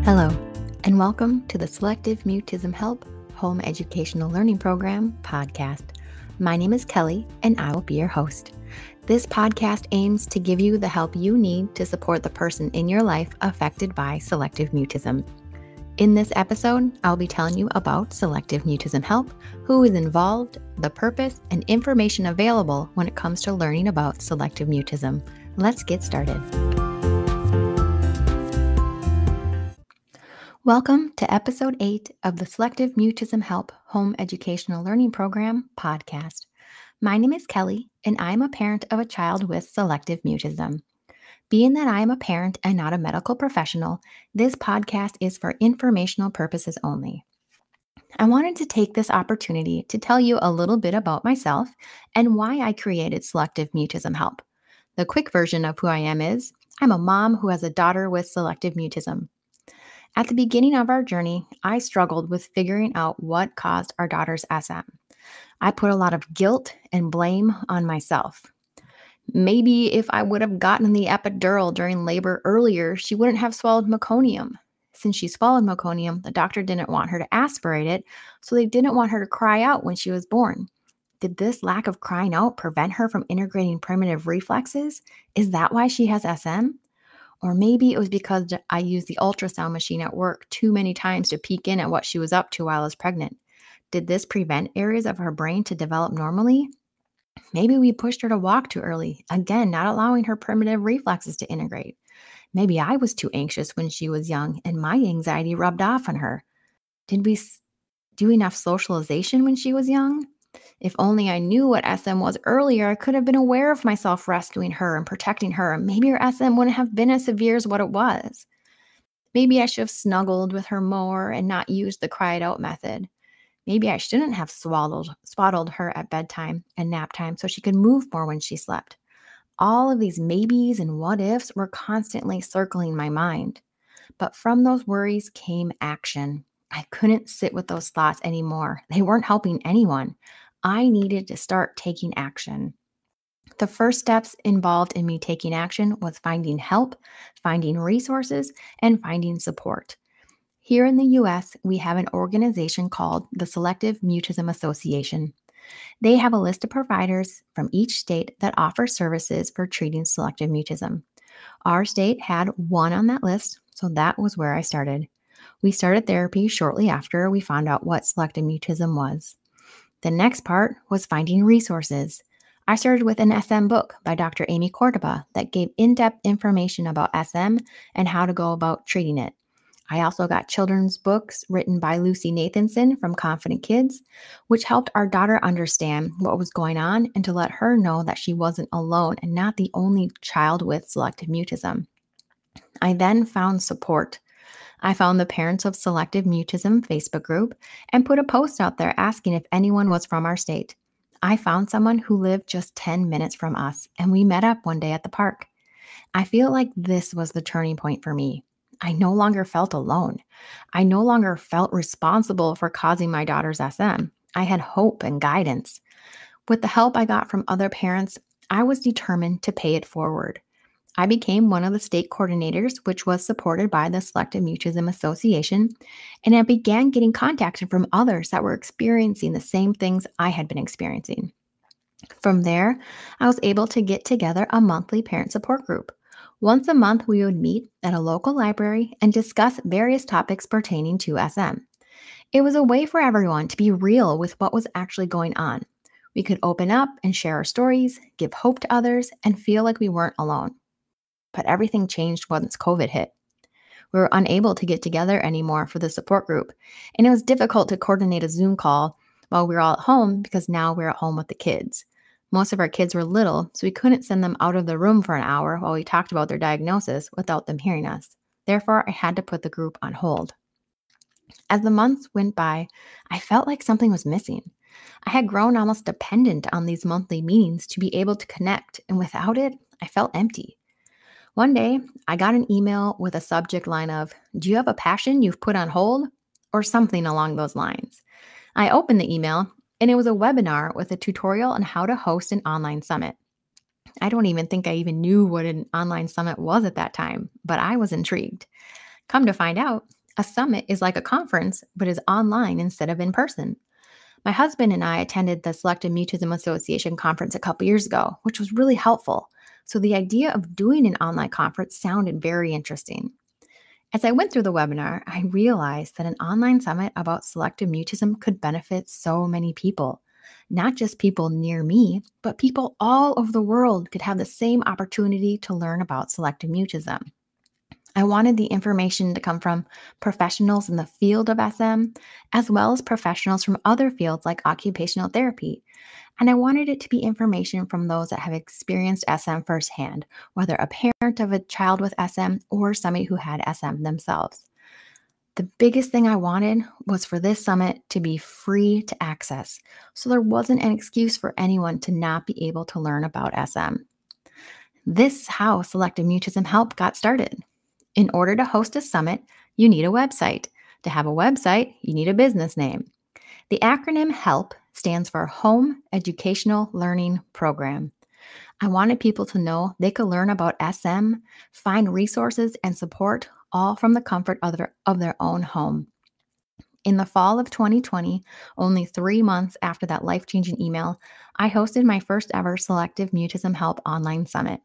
Hello, and welcome to the Selective Mutism H.E.L.P. Home Educational Learning Program podcast. My name is Kelly, and I will be your host. This podcast aims to give you the help you need to support the person in your life affected by selective mutism. In this episode, I'll be telling you about Selective Mutism H.E.L.P., who is involved, the purpose, and information available when it comes to learning about selective mutism. Let's get started. Welcome to Episode 8 of the Selective Mutism H.E.L.P. Home Educational Learning Program podcast. My name is Kelly, and I'm a parent of a child with selective mutism. Being that I am a parent and not a medical professional, this podcast is for informational purposes only. I wanted to take this opportunity to tell you a little bit about myself and why I created Selective Mutism H.E.L.P. The quick version of who I am is, I'm a mom who has a daughter with selective mutism. At the beginning of our journey, I struggled with figuring out what caused our daughter's SM. I put a lot of guilt and blame on myself. Maybe if I would have gotten the epidural during labor earlier, she wouldn't have swallowed meconium. Since she swallowed meconium, the doctor didn't want her to aspirate it, so they didn't want her to cry out when she was born. Did this lack of crying out prevent her from integrating primitive reflexes? Is that why she has SM? Or maybe it was because I used the ultrasound machine at work too many times to peek in at what she was up to while I was pregnant. Did this prevent areas of her brain to develop normally? Maybe we pushed her to walk too early, again, not allowing her primitive reflexes to integrate. Maybe I was too anxious when she was young and my anxiety rubbed off on her. Did we do enough socialization when she was young? If only I knew what SM was earlier, I could have been aware of myself rescuing her and protecting her, and maybe her SM wouldn't have been as severe as what it was. Maybe I should have snuggled with her more and not used the cry it out method. Maybe I shouldn't have swaddled her at bedtime and nap time so she could move more when she slept. All of these maybes and what ifs were constantly circling my mind. But from those worries came action. I couldn't sit with those thoughts anymore. They weren't helping anyone. I needed to start taking action. The first steps involved in me taking action was finding help, finding resources, and finding support. Here in the US, we have an organization called the Selective Mutism Association. They have a list of providers from each state that offer services for treating selective mutism. Our state had one on that list, so that was where I started. We started therapy shortly after we found out what selective mutism was. The next part was finding resources. I started with an SM book by Dr. Amy Cordoba that gave in-depth information about SM and how to go about treating it. I also got children's books written by Lucy Nathanson from Confident Kids, which helped our daughter understand what was going on and to let her know that she wasn't alone and not the only child with selective mutism. I then found support. I found the Parents of Selective Mutism Facebook group and put a post out there asking if anyone was from our state. I found someone who lived just 10 minutes from us, and we met up one day at the park. I feel like this was the turning point for me. I no longer felt alone. I no longer felt responsible for causing my daughter's SM. I had hope and guidance. With the help I got from other parents, I was determined to pay it forward. I became one of the state coordinators, which was supported by the Selective Mutism Association, and I began getting contacted from others that were experiencing the same things I had been experiencing. From there, I was able to get together a monthly parent support group. Once a month, we would meet at a local library and discuss various topics pertaining to SM. It was a way for everyone to be real with what was actually going on. We could open up and share our stories, give hope to others, and feel like we weren't alone. But everything changed once COVID hit. We were unable to get together anymore for the support group, and it was difficult to coordinate a Zoom call while we were all at home because now we're at home with the kids. Most of our kids were little, so we couldn't send them out of the room for an hour while we talked about their diagnosis without them hearing us. Therefore, I had to put the group on hold. As the months went by, I felt like something was missing. I had grown almost dependent on these monthly meetings to be able to connect, and without it, I felt empty. One day, I got an email with a subject line of, "Do you have a passion you've put on hold?" or something along those lines. I opened the email, and it was a webinar with a tutorial on how to host an online summit. I don't even think I even knew what an online summit was at that time, but I was intrigued. Come to find out, a summit is like a conference, but is online instead of in person. My husband and I attended the Selective Mutism Association conference a couple years ago, which was really helpful. So the idea of doing an online conference sounded very interesting. As I went through the webinar, I realized that an online summit about selective mutism could benefit so many people. Not just people near me, but people all over the world could have the same opportunity to learn about selective mutism. I wanted the information to come from professionals in the field of SM, as well as professionals from other fields like occupational therapy. And I wanted it to be information from those that have experienced SM firsthand, whether a parent of a child with SM or somebody who had SM themselves. The biggest thing I wanted was for this summit to be free to access, so there wasn't an excuse for anyone to not be able to learn about SM. This is how Selective Mutism H.E.L.P got started. In order to host a summit, you need a website. To have a website, you need a business name. The acronym H.E.L.P stands for Home Educational Learning Program. I wanted people to know they could learn about SM, find resources and support, all from the comfort of their own home. In the fall of 2020, only 3 months after that life-changing email, I hosted my first ever Selective Mutism H.E.L.P online summit.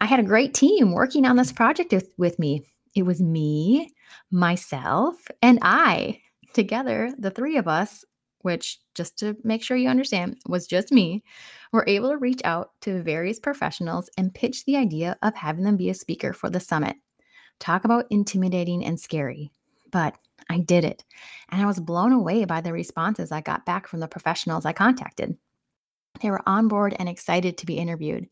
I had a great team working on this project with me. It was me, myself, and I. Together, the three of us, which, just to make sure you understand, was just me, were able to reach out to various professionals and pitch the idea of having them be a speaker for the summit. Talk about intimidating and scary. But I did it, and I was blown away by the responses I got back from the professionals I contacted. They were on board and excited to be interviewed.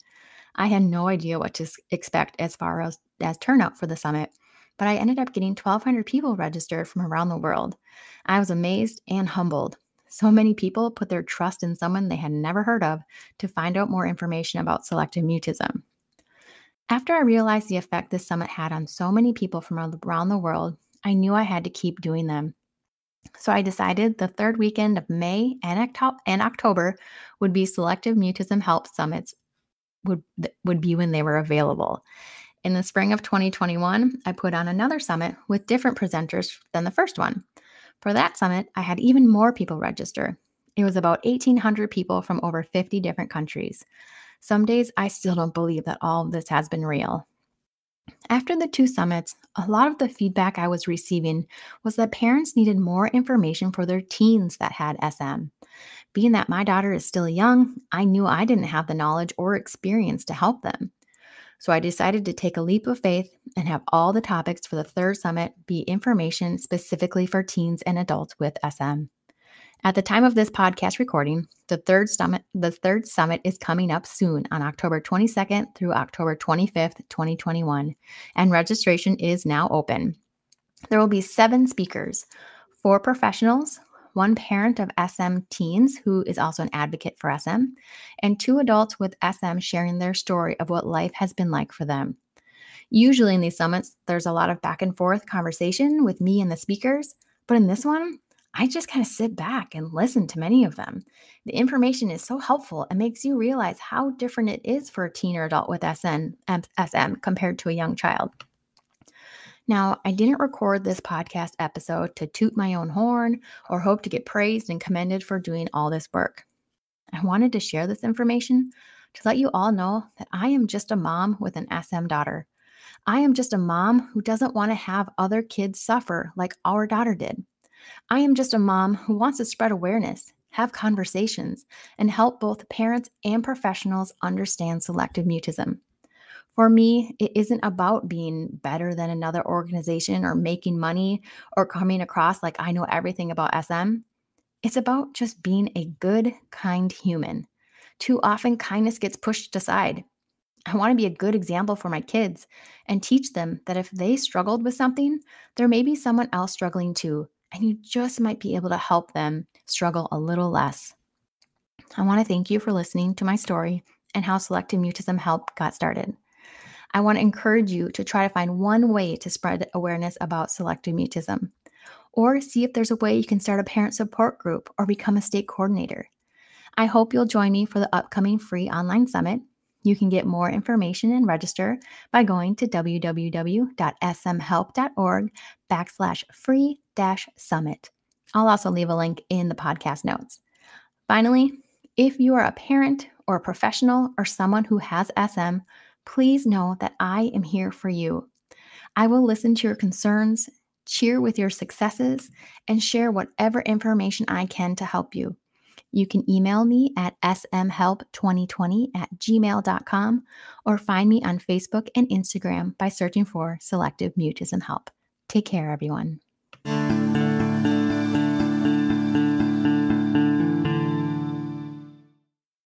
I had no idea what to expect as far as turnout for the summit, but I ended up getting 1,200 people registered from around the world. I was amazed and humbled. So many people put their trust in someone they had never heard of to find out more information about selective mutism. After I realized the effect this summit had on so many people from around the world, I knew I had to keep doing them. So I decided the third weekend of May and October would be Selective Mutism H.E.L.P summits would be when they were available. In the spring of 2021, I put on another summit with different presenters than the first one. For that summit, I had even more people register. It was about 1,800 people from over 50 different countries. Some days I still don't believe that all of this has been real. After the 2 summits, a lot of the feedback I was receiving was that parents needed more information for their teens that had SM. Being that my daughter is still young, I knew I didn't have the knowledge or experience to help them. So I decided to take a leap of faith and have all the topics for the third summit be information specifically for teens and adults with SM. At the time of this podcast recording, the third summit is coming up soon on October 22nd through October 25th, 2021, and registration is now open. There will be 7 speakers, 4 professionals, 1 parent of SM teens who is also an advocate for SM, and 2 adults with SM sharing their story of what life has been like for them. Usually in these summits, there's a lot of back and forth conversation with me and the speakers, but in this one, I just kind of sit back and listen to many of them. The information is so helpful and makes you realize how different it is for a teen or adult with SM compared to a young child. Now, I didn't record this podcast episode to toot my own horn or hope to get praised and commended for doing all this work. I wanted to share this information to let you all know that I am just a mom with an SM daughter. I am just a mom who doesn't want to have other kids suffer like our daughter did. I am just a mom who wants to spread awareness, have conversations, and help both parents and professionals understand selective mutism. For me, it isn't about being better than another organization or making money or coming across like I know everything about SM. It's about just being a good, kind human. Too often, kindness gets pushed aside. I want to be a good example for my kids and teach them that if they struggled with something, there may be someone else struggling too, and you just might be able to help them struggle a little less. I want to thank you for listening to my story and how Selective Mutism H.E.L.P got started. I want to encourage you to try to find one way to spread awareness about selective mutism, or see if there's a way you can start a parent support group or become a state coordinator. I hope you'll join me for the upcoming free online summit. You can get more information and register by going to www.smhelp.org/free-summit. I'll also leave a link in the podcast notes. Finally, if you are a parent or a professional or someone who has SM, please know that I am here for you. I will listen to your concerns, cheer with your successes, and share whatever information I can to help you. You can email me at smhelp2020@gmail.com or find me on Facebook and Instagram by searching for Selective Mutism H.E.L.P. Take care, everyone.